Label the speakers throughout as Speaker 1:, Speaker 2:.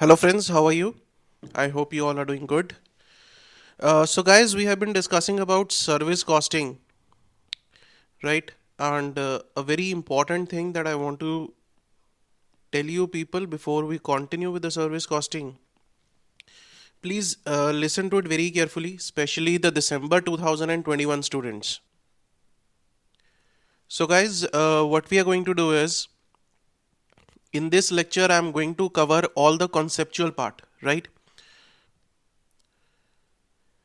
Speaker 1: Hello friends, how are you? I hope you all are doing good. So guys, we have been discussing about service costing, right? And a very important thing that I want to tell you people before we continue with the service costing. Please listen to it very carefully, especially the December 2021 students. So guys, what we are going to do is, in this lecture, I am going to cover all the conceptual part, right?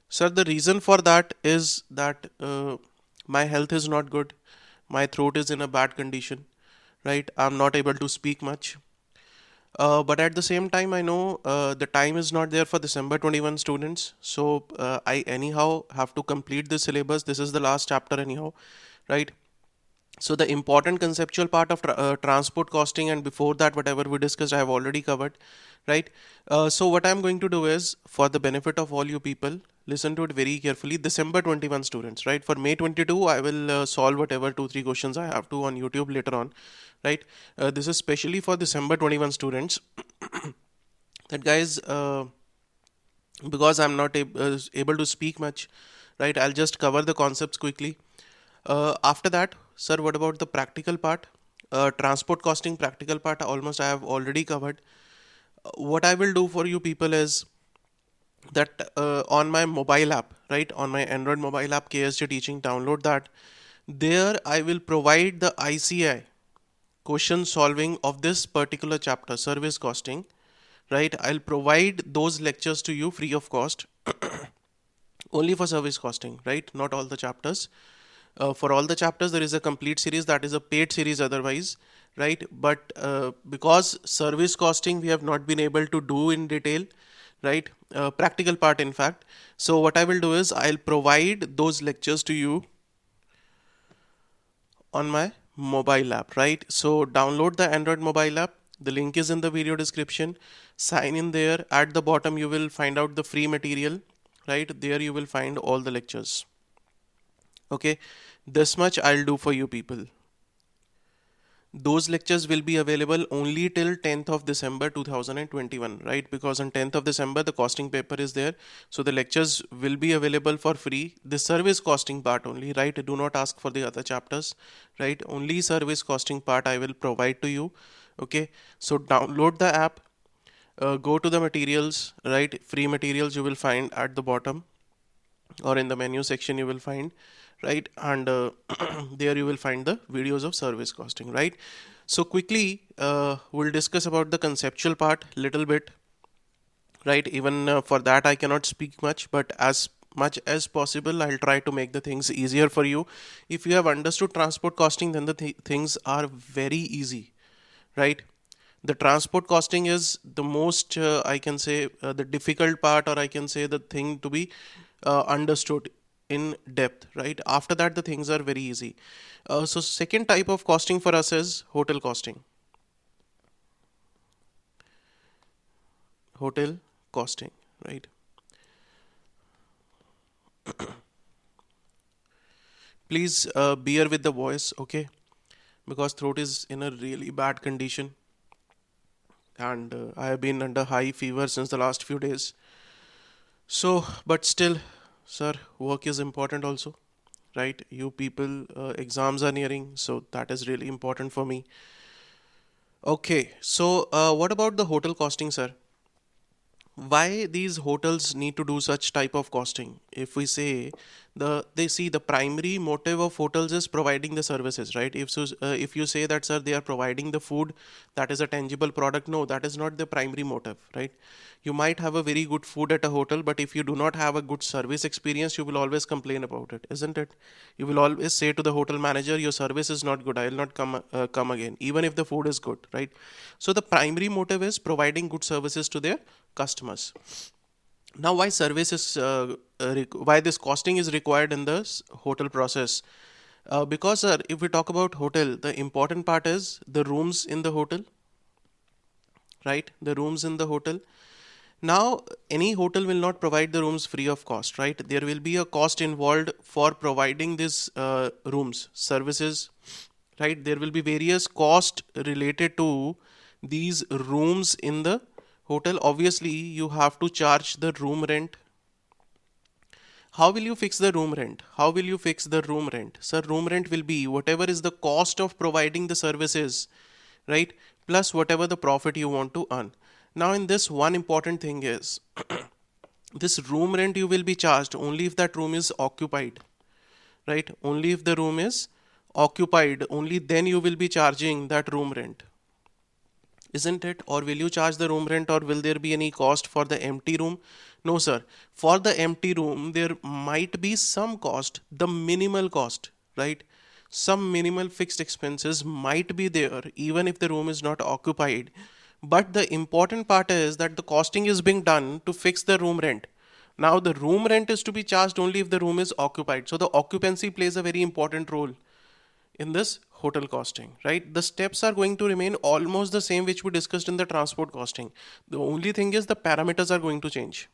Speaker 1: Sir, the reason for that is that my health is not good. My throat is in a bad condition, right? I'm not able to speak much. But at the same time, I know the time is not there for December 21 students. So I anyhow have to complete the syllabus. This is the last chapter, anyhow, right? So the important conceptual part of transport costing, and before that whatever we discussed I have already covered, right? So what I'm going to do is, for the benefit of all you people, listen to it very carefully. December 21 students, right? For May 22 I will solve whatever 2-3 questions I have to on YouTube later on, right? This is specially for December 21 students. That guys, because I'm not able to speak much, right? I'll just cover the concepts quickly. After that, sir, what about the practical part? Transport costing practical part almost I have already covered. What I will do for you people is that on my mobile app, right, on my Android mobile app KSJ Teaching, download that. There I will provide the ICAI question solving of this particular chapter, service costing, right? I'll provide those lectures to you free of cost, only for service costing, right? Not all the chapters. For all the chapters there is a complete series, that is a paid series otherwise, right? But because service costing we have not been able to do in detail, right? Practical part in fact. So what I will do is I'll provide those lectures to you on my mobile app, right? So download the Android mobile app. The link is in the video description. Sign in there. At the bottom you will find out the free material, right? There you will find all the lectures. Okay, this much I'll do for you people. Those lectures will be available only till 10th of December 2021, right? Because on 10th of December the costing paper is there, so the lectures will be available for free. The service costing part only, right? Do not ask for the other chapters, right? Only service costing part I will provide to you. Okay, so download the app, go to the materials, right? Free materials you will find at the bottom, or in the menu section you will find, right? And there you will find the videos of service costing, right? So quickly we'll discuss about the conceptual part little bit, right? Even for that I cannot speak much, but as much as possible I'll try to make the things easier for you. If you have understood transport costing, then the things are very easy, right? The transport costing is the most I can say the difficult part, or I can say the thing to be understood in depth, right? After that the things are very easy. So second type of costing for us is hotel costing. Hotel costing, right? Please bear with the voice, okay? Because throat is in a really bad condition, and I have been under high fever since the last few days. So but still, sir, work is important also, right? You people, exams are nearing, so that is really important for me. Okay, so what about the hotel costing, sir? Why these hotels need to do such type of costing? If we say they see the primary motive of hotels is providing the services, right? If you say that, sir, they are providing the food, that is a tangible product, no, that is not the primary motive, right? You might have a very good food at a hotel, but if you do not have a good service experience, you will always complain about it, isn't it? You will always say to the hotel manager, your service is not good, I will not come again, even if the food is good, right? So the primary motive is providing good services to their customers. Now why service is why this costing is required in this hotel process? Because if we talk about hotel, the important part is the rooms in the hotel, right? The rooms in the hotel. Now any hotel will not provide the rooms free of cost, right? There will be a cost involved for providing these rooms services, right? There will be various cost related to these rooms in the Hotel, obviously you have to charge the room rent. How will you fix the room rent? How will you fix the room rent? Sir, room rent will be whatever is the cost of providing the services, right? Plus whatever the profit you want to earn. Now in this, one important thing is this room rent you will be charged only if that room is occupied, right? Only if the room is occupied, only then you will be charging that room rent, isn't it? Or will you charge the room rent, or will there be any cost for the empty room? No, sir. For the empty room, there might be some cost, the minimal cost, right? Some minimal fixed expenses might be there even if the room is not occupied. But the important part is that the costing is being done to fix the room rent. Now, the room rent is to be charged only if the room is occupied. So, the occupancy plays a very important role in this hotel costing, right? The steps are going to remain almost the same which we discussed in the transport costing. The only thing is the parameters are going to change.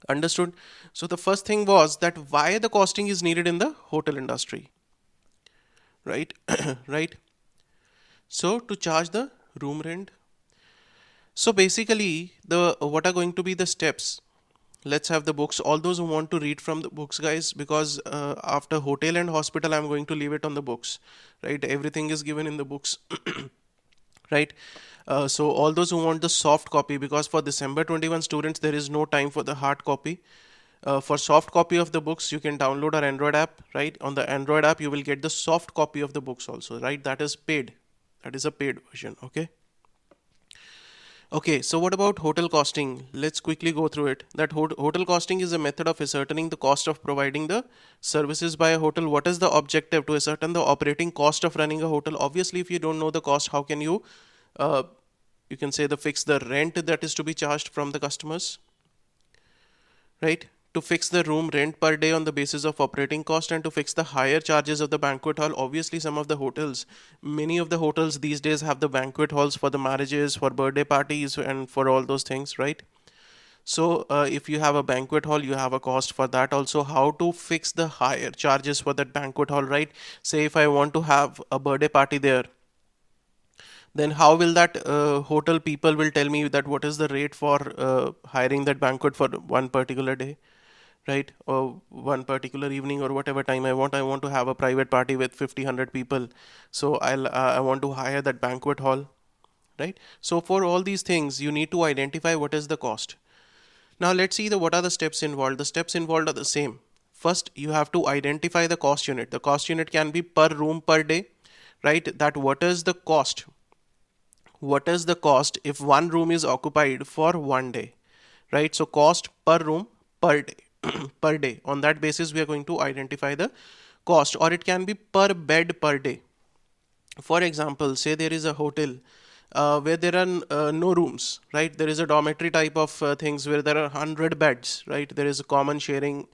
Speaker 1: Understood? So the first thing was that why the costing is needed in the hotel industry, right? Right. So to charge the room rent. So basically the what are going to be the steps? Let's have the books. All those who want to read from the books, guys, because after hotel and hospital, I'm going to leave it on the books, right? Everything is given in the books, right? So all those who want the soft copy, because for December 21 students, there is no time for the hard copy. For soft copy of the books, you can download our Android app, right? On the Android app, you will get the soft copy of the books also, right? That is paid. That is a paid version, okay? Okay, so what about hotel costing? Let's quickly go through it. That hotel costing is a method of ascertaining the cost of providing the services by a hotel. What is the objective? To ascertain the operating cost of running a hotel. Obviously, if you don't know the cost, how can you, you can say fix the rent that is to be charged from the customers, right? To fix the room rent per day on the basis of operating cost, and to fix the higher charges of the banquet hall. Obviously, some of the hotels, many of the hotels these days have the banquet halls for the marriages, for birthday parties, and for all those things, right? So if you have a banquet hall, you have a cost for that also. How to fix the higher charges for that banquet hall, right? Say if I want to have a birthday party there, then how will that hotel people will tell me that what is the rate for hiring that banquet for one particular day, right? Or one particular evening, or whatever time I want to have a private party with 50 100 people, so I want to hire that banquet hall, right? So for all these things you need to identify what is the cost. Now let's see what are the steps involved. The steps involved are the same. First, you have to identify the cost unit. The cost unit can be per room per day, right? That what is the cost, what is the cost if one room is occupied for one day, right? So cost per room per day. Per day, on that basis we are going to identify the cost. Or it can be per bed per day. For example, say there is a hotel where there are no rooms, right? There is a dormitory type of things where there are 100 beds, right? There is a common sharing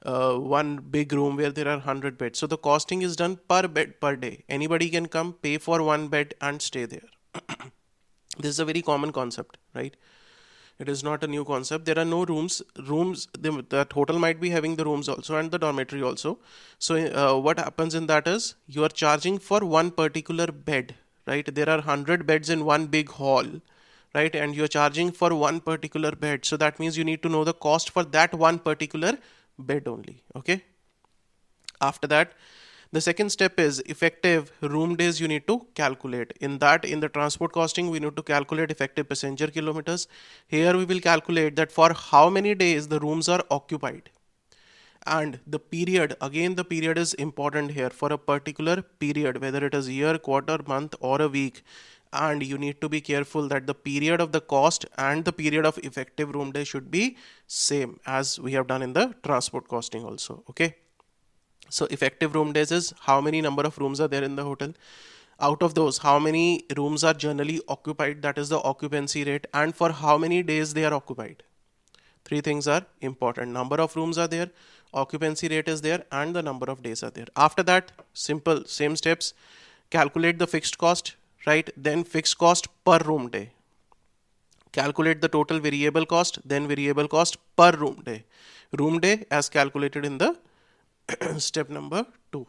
Speaker 1: one big room where there are 100 beds. So the costing is done per bed per day. Anybody can come, pay for one bed and stay there. This is a very common concept, right? It is not a new concept. There are no rooms. That hotel might be having the rooms also and the dormitory also. So what happens in that is you are charging for one particular bed, right? There are 100 beds in one big hall, right? And you're charging for one particular bed. So that means you need to know the cost for that one particular bed only, okay? After that, the second step is effective room days you need to calculate. In the transport costing, we need to calculate effective passenger kilometers. Here we will calculate that for how many days the rooms are occupied. And the period, again the period is important here, for a particular period, whether it is year, quarter, month or a week. And you need to be careful that the period of the cost and the period of effective room day should be same as we have done in the transport costing also, okay? So effective room days is how many number of rooms are there in the hotel. Out of those, how many rooms are generally occupied, that is the occupancy rate, and for how many days they are occupied. Three things are important. Number of rooms are there, occupancy rate is there, and the number of days are there. After that, simple, same steps. Calculate the fixed cost, right? Then fixed cost per room day. Calculate the total variable cost, then variable cost per room day. Room day as calculated in the step number 2,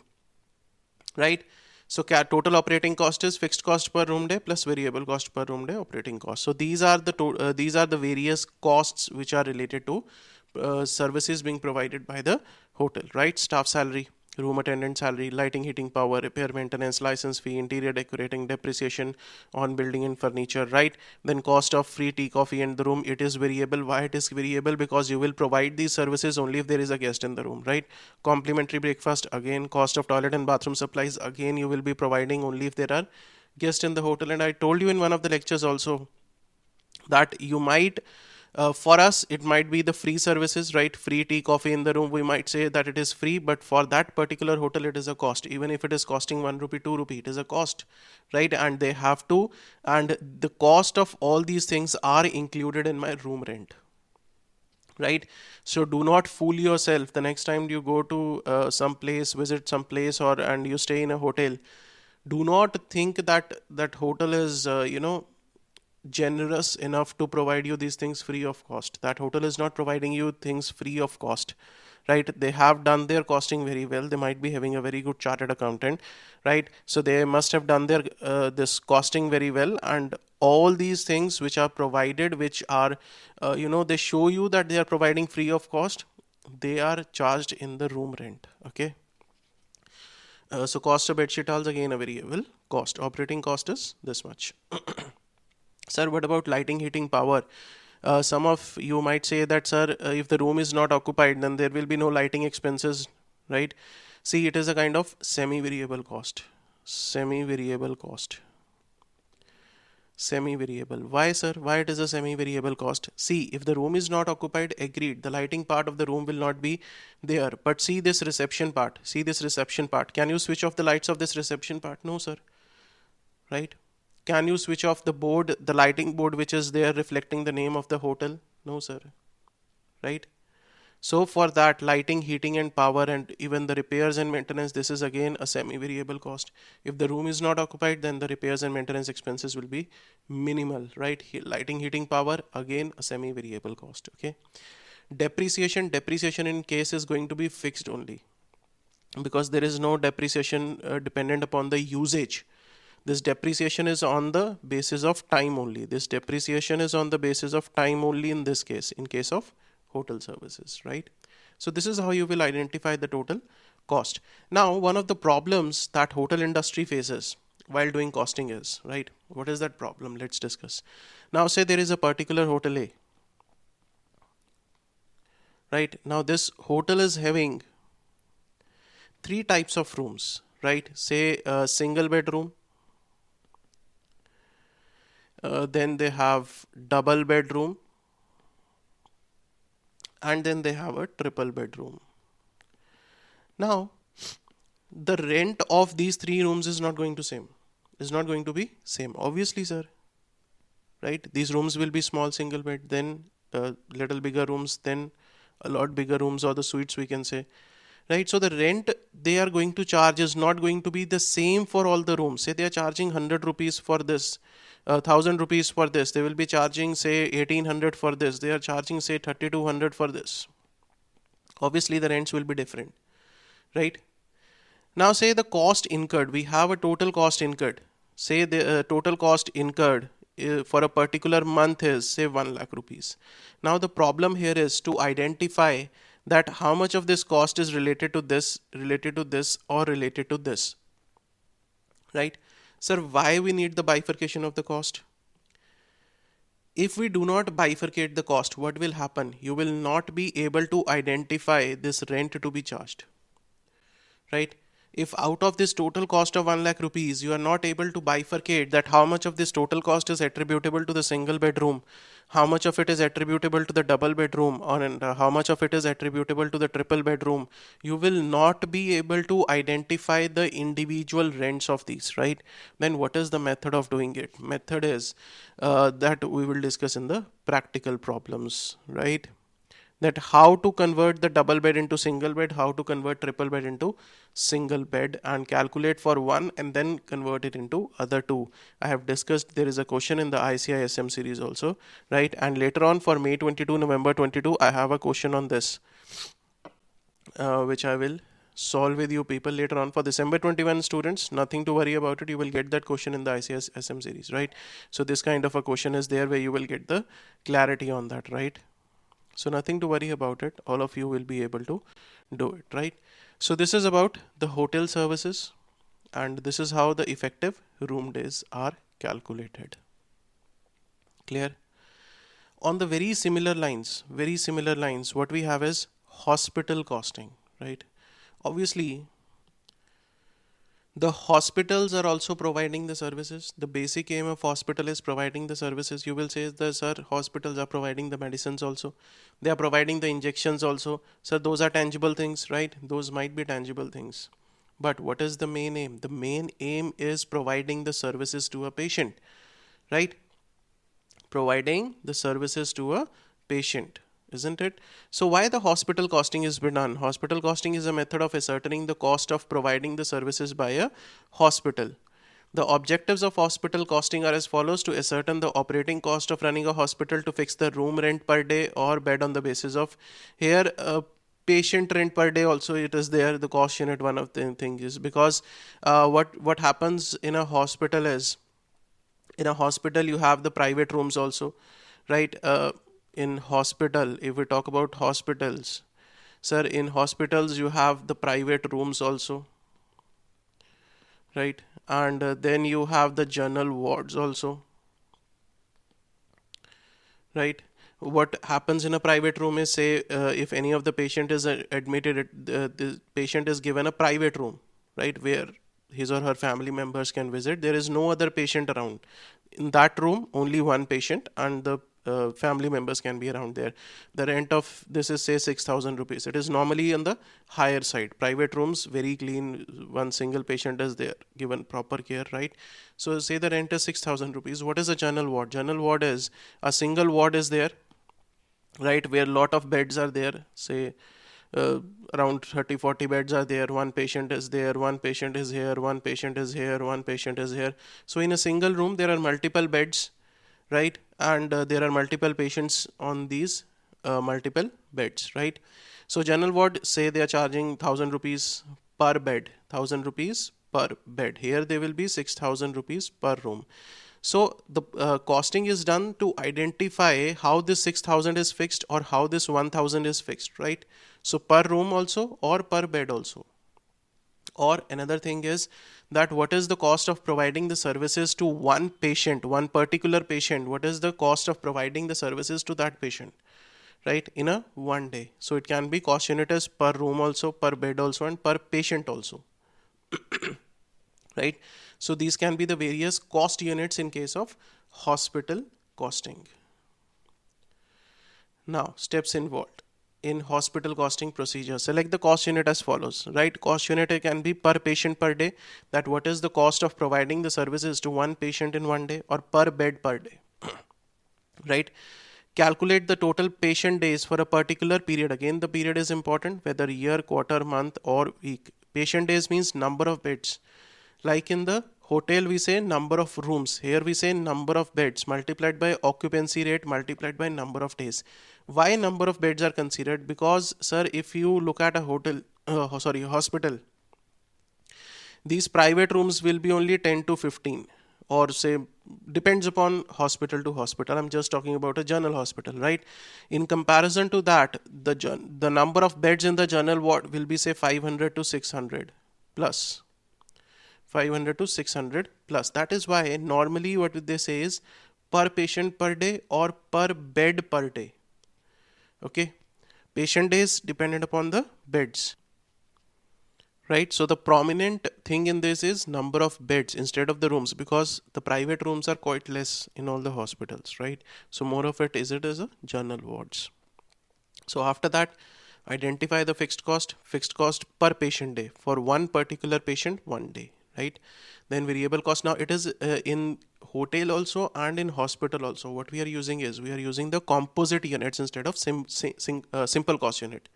Speaker 1: right? So total operating cost is fixed cost per room day plus variable cost per room day operating cost. So these are the various costs which are related to services being provided by the hotel, right? Staff salary, room attendant salary, lighting, heating, power, repair, maintenance, license fee, interior decorating, depreciation on building and furniture, right? Then cost of free tea, coffee in the room, it is variable. Why it is variable? Because you will provide these services only if there is a guest in the room, right? Complimentary breakfast, again, cost of toilet and bathroom supplies, again, you will be providing only if there are guests in the hotel. And I told you in one of the lectures also that you might for us it might be the free services, right? Free tea, coffee in the room, we might say that it is free, but for that particular hotel it is a cost. Even if it is costing 1 rupee, 2 rupee, it is a cost, right? And they have to, and the cost of all these things are included in my room rent, right? So do not fool yourself the next time you go to some place, visit some place, or and you stay in a hotel. Do not think that that hotel is generous enough to provide you these things free of cost. That hotel is not providing you things free of cost, right? They have done their costing very well. They might be having a very good chartered accountant, right? So they must have done their this costing very well, and all these things which are provided, which are they show you that they are providing free of cost, they are charged in the room rent. Okay. So cost of bedsheet towels, again a variable cost. Operating cost is this much. Sir, what about lighting, heating, power? Some of you might say that, sir, if the room is not occupied, then there will be no lighting expenses, right? See, it is a kind of semi-variable cost. Semi-variable cost. Semi-variable. Why, sir? Why it is a semi-variable cost? See, if the room is not occupied, agreed, the lighting part of the room will not be there. But see this reception part. See this reception part. Can you switch off the lights of this reception part? No, sir. Right? Can you switch off the board, the lighting board which is there reflecting the name of the hotel? No, sir. Right? So for that, lighting, heating and power and even the repairs and maintenance, this is again a semi-variable cost. If the room is not occupied, then the repairs and maintenance expenses will be minimal, right? Lighting, heating, power, again a semi-variable cost. Okay. Depreciation in case is going to be fixed only, because there is no depreciation dependent upon the usage. This depreciation is on the basis of time only. This depreciation is on the basis of time only in this case, in case of hotel services, right? So this is how you will identify the total cost. Now, one of the problems that hotel industry faces while doing costing is, right? What is that problem? Let's discuss. Now, say there is a particular hotel A, right? Now, this hotel is having 3 types of rooms, right? Say a single bedroom, then they have double bedroom, and then they have a triple bedroom. Now, the rent of these 3 rooms is not going to be same, obviously, sir, right? These rooms will be small single bed, then little bigger rooms, then a lot bigger rooms, or the suites we can say, right? So the rent they are going to charge is not going to be the same for all the rooms. Say they are charging 100 rupees for this, 1000 rupees for this, they will be charging say 1800 for this, they are charging say 3200 for this. Obviously the rents will be different, right? Now say the cost incurred, we have a total cost incurred. Say the total cost incurred for a particular month is say 1 lakh rupees. Now the problem here is to identify that how much of this cost is related to this, or related to this, right? Sir, why we need the bifurcation of the cost? If we do not bifurcate the cost, what will happen? You will not be able to identify this rent to be charged, right? If out of this total cost of 1 lakh rupees, you are not able to bifurcate that how much of this total cost is attributable to the single bedroom, how much of it is attributable to the double bedroom, or how much of it is attributable to the triple bedroom, you will not be able to identify the individual rents of these, right? Then what is the method of doing it? Method is that we will discuss in the practical problems, right? That how to convert the double bed into single bed, how to convert triple bed into single bed, and calculate for one and then convert it into other two. I have discussed, there is a question in the ICAI SM series also, right? And later on for May 22, November 22, I have a question on this, which I will solve with you people later on. For December 21 students, nothing to worry about it. You will get that question in the ICS SM series, right? So this kind of a question is there where you will get the clarity on that, right? So nothing to worry about it. All of you will be able to do it, right? So this is about the hotel services, and this is how the effective room days are calculated. Clear? On the very similar lines, what we have is hospital costing, right? Obviously, the hospitals are also providing the services. The basic aim of hospital is providing the services. You will say that, sir, hospitals are providing the medicines also. They are providing the injections also. Sir, those are tangible things, right? Those might be tangible things. But what is the main aim? The main aim is providing the services to a patient, right? Providing the services to a patient, isn't it? So why the hospital costing is done? Hospital costing is a method of ascertaining the cost of providing the services by a hospital. The objectives of hospital costing are as follows: to ascertain the operating cost of running a hospital, to fix the room rent per day or bed on the basis of here patient rent per day also it is there, the cost unit. One of the things is because what happens in a hospital is, in a hospital you have the private rooms also, right? In hospital, if we talk about hospitals, sir, in hospitals you have the private rooms also, right? And then you have the general wards also, right? What happens in a private room is, say if any of the patient is admitted, the patient is given a private room, right, where his or her family members can visit. There is no other patient around. In that room, only one patient and the family members can be around there. The rent of this is, say, 6,000 rupees. It is normally on the higher side. Private rooms, very clean, one single patient is there, given proper care, right? So say the rent is 6,000 rupees. What is a general ward? General ward is a single ward is there, right, where lot of beds are there. Say around 30-40 beds are there. One patient is there, one patient is here, one patient is here, one patient is here. So in a single room there are multiple beds, right? And there are multiple patients on these multiple beds, right? So general ward, say they are charging 1,000 rupees per bed, 1,000 rupees per bed. Here they will be 6,000 rupees per room. So the costing is done to identify how this 6,000 is fixed or how this 1,000 is fixed, right? So per room also or per bed also. Or another thing is that what is the cost of providing the services to one patient, one particular patient? What is the cost of providing the services to that patient, right, in a one day? So it can be cost unit is per room also, per bed also, and per patient also, right? So these can be the various cost units in case of hospital costing. Now, steps involved in hospital costing procedure. Select the cost unit as follows, right? Cost unit can be per patient per day, that what is the cost of providing the services to one patient in one day, or per bed per day, right? Calculate the total patient days for a particular period. Again, the period is important, whether year, quarter, month, or week. Patient days means number of beds. Like in the hotel we say number of rooms, here we say number of beds multiplied by occupancy rate multiplied by number of days. Why number of beds are considered? Because, sir, if you look at a hospital, these private rooms will be only 10 to 15, or say depends upon hospital to hospital. I'm just talking about a general hospital, right? In comparison to that, the number of beds in the general ward will be, say, 500 to 600 plus. 500 to 600 plus. That is why normally what they say is per patient per day or per bed per day. Okay, patient days dependent upon the beds, right? So the prominent thing in this is number of beds instead of the rooms, because the private rooms are quite less in all the hospitals, right? So more of it is a general wards. So after that, identify the fixed cost per patient day for one particular patient one day, right? Then variable cost. Now it is in hotel also and in hospital also. What we are using is, we are using the composite units instead of simple cost unit,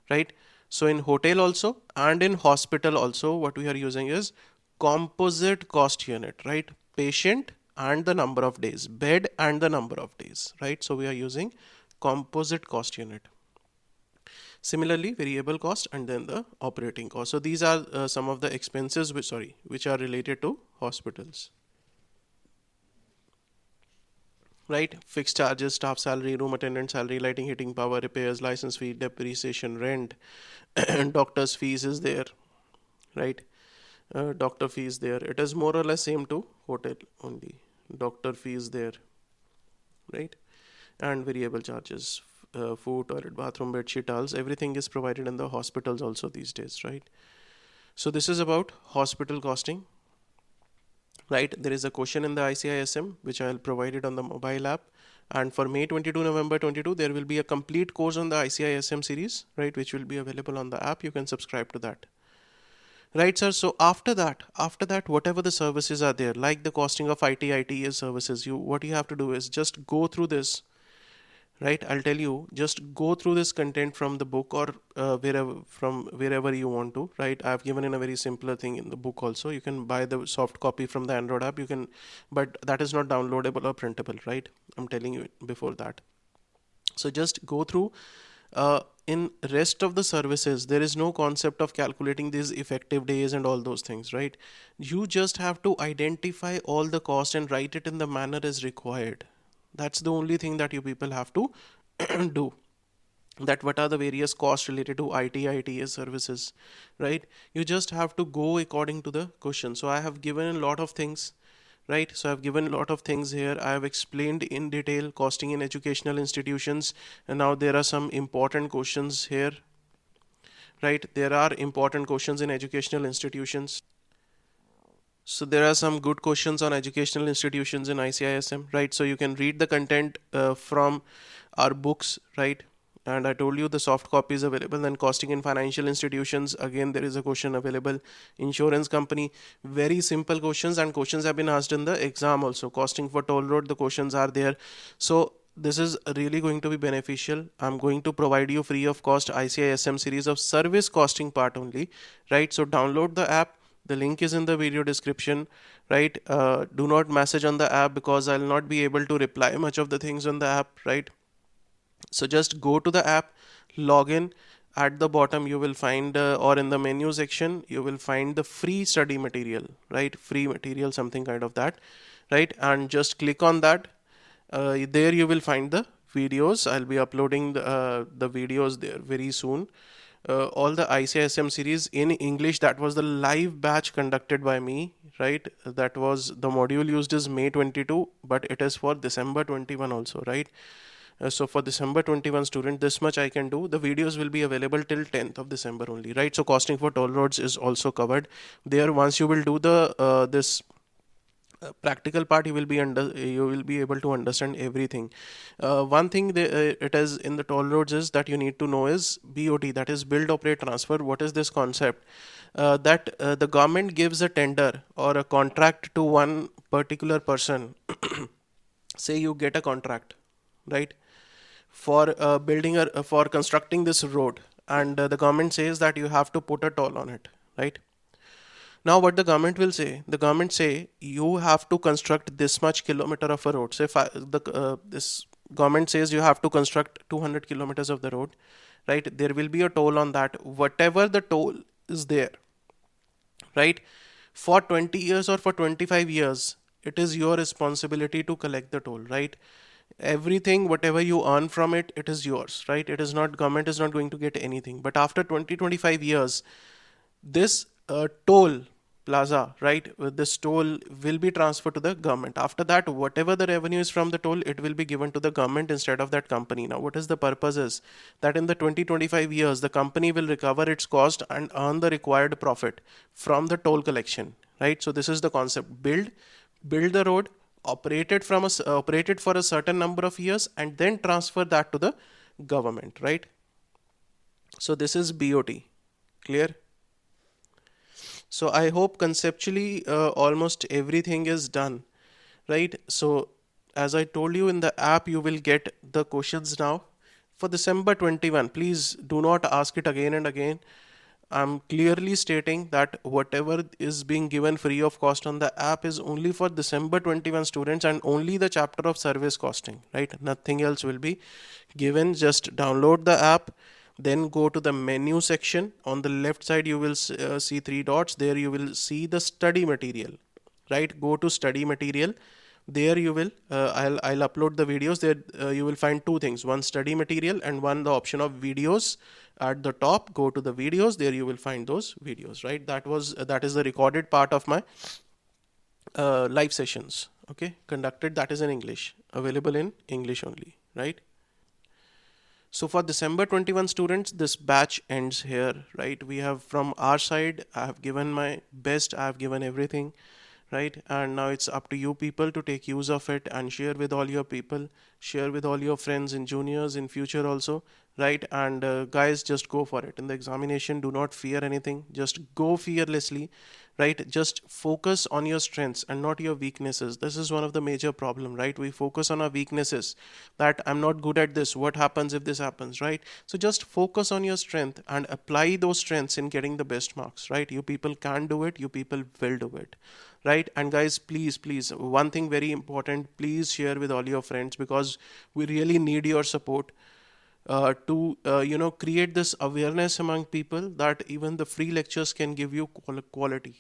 Speaker 1: right? So in hotel also and in hospital also, what we are using is composite cost unit, right? Patient and the number of days, bed and the number of days, right? So we are using composite cost unit. Similarly, variable cost and then the operating cost. So these are some of the expenses which are related to hospitals. Right, fixed charges, staff salary, room attendant salary, lighting, heating, power, repairs, license fee, depreciation, rent, and doctor's fees is there, right? Doctor fees there. It is more or less same to hotel only. Doctor fees there, right? And variable charges, food, toilet, bathroom, bed sheet, towels, everything is provided in the hospitals also these days, right? So this is about hospital costing. Right, there is a question in the ICISM which I will provide it on the mobile app, and for May 22 November 22 there will be a complete course on the ICISM series, right, which will be available on the app. You can subscribe to that, right sir. So after that whatever the services are there, like the costing of ITS services, what you have to do is just go through this, right? I'll tell you, just go through this content from the book or wherever you want to, right? I've given in a very simpler thing in the book also. You can buy the soft copy from the Android app, but that is not downloadable or printable, right? I'm telling you before that. So just go through. In rest of the services there is no concept of calculating these effective days and all those things, right? You just have to identify all the cost and write it in the manner as required. That's the only thing that you people have to do, that what are the various costs related to ITS services, right? You just have to go according to the question. So I have given a lot of things, right? So I've given a lot of things here. I have explained in detail costing in educational institutions, and now there are some important questions here, right? There are important questions in educational institutions. So there are some good questions on educational institutions in ICISM, right? So you can read the content from our books, right? And I told you the soft copy is available. Then costing in financial institutions, again there is a question available. Insurance company, very simple questions, and questions have been asked in the exam also. Costing for toll road, the questions are there. So this is really going to be beneficial. I'm going to provide you free of cost ICISM series of service costing part only, right? So download the app. The link is in the video description, right? Do not message on the app because I'll not be able to reply much of the things on the app, right? So just go to the app, log in. At the bottom you will find or in the menu section you will find the free study material, right? Free material, something kind of that, right? And just click on that. There you will find the videos. I'll be uploading the videos there very soon. All the ICISM series in English, that was the live batch conducted by me, right? That was the module used is May 22, but it is for December 21 also, right? So for December 21 student, this much I can do. The videos will be available till 10th of December only, right? So costing for toll roads is also covered there. Once you will do the this practical part, you will be able to understand everything. One thing it is in the toll roads is that you need to know is BOT, that is build, operate, transfer. What is this concept? That the government gives a tender or a contract to one particular person. Say you get a contract, right, for for constructing this road, and the government says that you have to put a toll on it, right? Now what the government will say, the government say you have to construct this much kilometer of a road. Say this government says you have to construct 200 kilometers of the road, right? There will be a toll on that, whatever the toll is there, right? For 20 years or for 25 years, it is your responsibility to collect the toll, right? Everything, whatever you earn from it, it is yours, right? It is not, government is not going to get anything. But after 20-25 years, this toll plaza, right, this toll will be transferred to the government. After that, whatever the revenue is from the toll, it will be given to the government instead of that company. Now what is the purpose is that in the 20-25 years the company will recover its cost and earn the required profit from the toll collection, right? So this is the concept. Build the road, operate it for a certain number of years, and then transfer that to the government, right? So this is BOT. Clear? So I hope conceptually almost everything is done, right? So as I told you, in the app you will get the questions now. For December 21, please do not ask it again and again. I'm clearly stating that whatever is being given free of cost on the app is only for December 21 students and only the chapter of service costing, right? Nothing else will be given. Just download the app. Then go to the menu section. On the left side you will see three dots. There you will see the study material, right? Go to study material. There you will I'll upload the videos. There you will find two things: one study material and one the option of videos. At the top, go to the videos. There you will find those videos, right? That is the recorded part of my live sessions, okay, conducted. That is in English, available in English only, right? So for December 21 students, this batch ends here, right? We have, from our side, I have given my best, I have given everything, right? And now it's up to you people to take use of it and share with all your people, share with all your friends and juniors in future also, right? And guys, just go for it. In the examination, do not fear anything. Just go fearlessly, right? Just focus on your strengths and not your weaknesses. This is one of the major problem, right? We focus on our weaknesses, that I'm not good at this, what happens if this happens, right? So just focus on your strength and apply those strengths in getting the best marks, right? You people can do it, you people will do it, right? And guys, please, one thing very important, please share with all your friends, because we really need your support to create this awareness among people that even the free lectures can give you quality,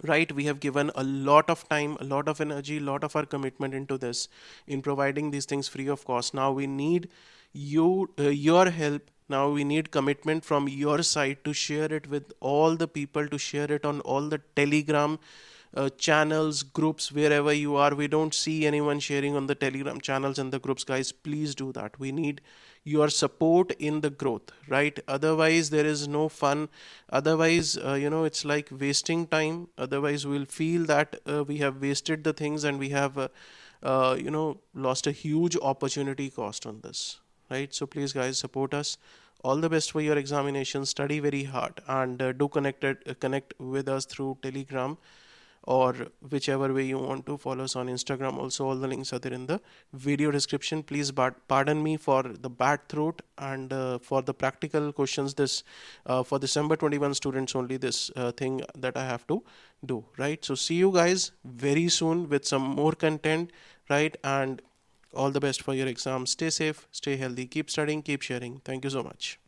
Speaker 1: right? We have given a lot of time, a lot of energy, a lot of our commitment into this, in providing these things free of cost. Now we need your help. Now we need commitment from your side to share it with all the people, to share it on all the Telegram channels, groups, wherever you are. We don't see anyone sharing on the Telegram channels and the groups. Guys, please do that. We need your support in the growth, right? Otherwise there is no fun. Otherwise it's like wasting time. Otherwise we'll feel that we have wasted the things, and we have lost a huge opportunity cost on this, right? So please guys, support us. All the best for your examination. Study very hard, and do connect with us through Telegram, or whichever way you want to. Follow us on Instagram also. All the links are there in the video description. Please pardon me for the bad throat, and for the practical questions, this for December 21 students only, this thing that I have to do, right? So see you guys very soon with some more content, right? And all the best for your exams. Stay safe, stay healthy, keep studying, keep sharing. Thank you so much.